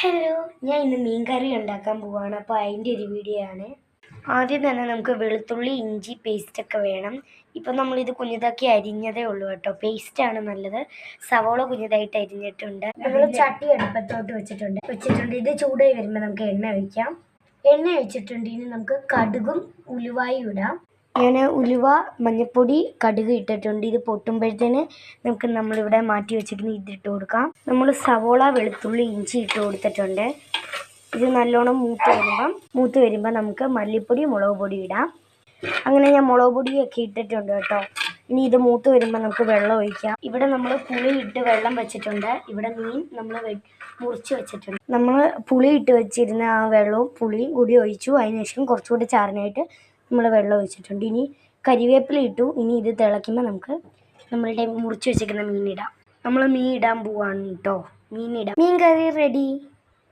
Hello, ഞാൻ ഇന്ന് മീൻ കറി ഉണ്ടാക്കാൻ പോവാണ്. അപ്പോൾ അതിൻ്റെ ഒരു വീഡിയോ ആണ്. ആദ്യം തന്നെ നമുക്ക് വെളുത്തുള്ളി ഇഞ്ചി പേസ്റ്റൊക്കെ വേണം. ഇപ്പം നമ്മളിത് കുഞ്ഞിതാക്കി അരിഞ്ഞതേ ഉള്ളൂ കേട്ടോ. പേസ്റ്റാണ് നല്ലത്. സവോള കുഞ്ഞിതായിട്ട് അരിഞ്ഞിട്ടുണ്ട്. നമ്മൾ ചട്ടി അടുപ്പത്തോട്ട് വെച്ചിട്ടുണ്ട്. ഇത് ചൂടായി വരുമ്പോൾ നമുക്ക് എണ്ണ ഒഴിക്കാം. എണ്ണ ഒഴിച്ചിട്ടുണ്ട്. ഇനി നമുക്ക് കടുകും ഉലുവായും ഇടാം. ഞാൻ ഉലുവ, മഞ്ഞൾപ്പൊടി, കടുക് ഇട്ടിട്ടുണ്ട്. ഇത് പൊട്ടുമ്പോഴത്തേന് നമുക്ക് നമ്മളിവിടെ മാറ്റി വെച്ചിരിക്കുന്ന ഇതിട്ട് കൊടുക്കാം. നമ്മൾ സവോള, വെളുത്തുള്ളി, ഇഞ്ചി ഇട്ട് കൊടുത്തിട്ടുണ്ട്. ഇത് നല്ലോണം മൂത്ത് വരുമ്പോൾ നമുക്ക് മല്ലിപ്പൊടി, മുളക് പൊടി ഇടാം. അങ്ങനെ ഞാൻ മുളക് പൊടിയൊക്കെ ഇട്ടിട്ടുണ്ട് കേട്ടോ. ഇനി ഇത് മൂത്ത് വരുമ്പോൾ നമുക്ക് വെള്ളം ഒഴിക്കാം. ഇവിടെ നമ്മൾ പുളി ഇട്ട് വെള്ളം വെച്ചിട്ടുണ്ട്. ഇവിടെ മീൻ നമ്മൾ മുറിച്ച് വെച്ചിട്ടുണ്ട്. നമ്മൾ പുളി ഇട്ട് വെച്ചിരുന്ന ആ വെള്ളവും പുളിയും കൂടി ഒഴിച്ചു. അതിനുശേഷം കുറച്ചുകൂടി ചാറിനായിട്ട് നമ്മൾ വെള്ളം ഒഴിച്ചിട്ടുണ്ട്. ഇനി കരിവേപ്പില ഇട്ടു. ഇനി ഇത് തിളയ്ക്കുമ്പോൾ നമുക്ക് നമ്മളുടെ മുറിച്ച് വെച്ചിരിക്കുന്ന മീൻ ഇടാം. നമ്മൾ മീൻ ഇടാൻ പോവാണ് കേട്ടോ. മീൻ കറി റെഡി.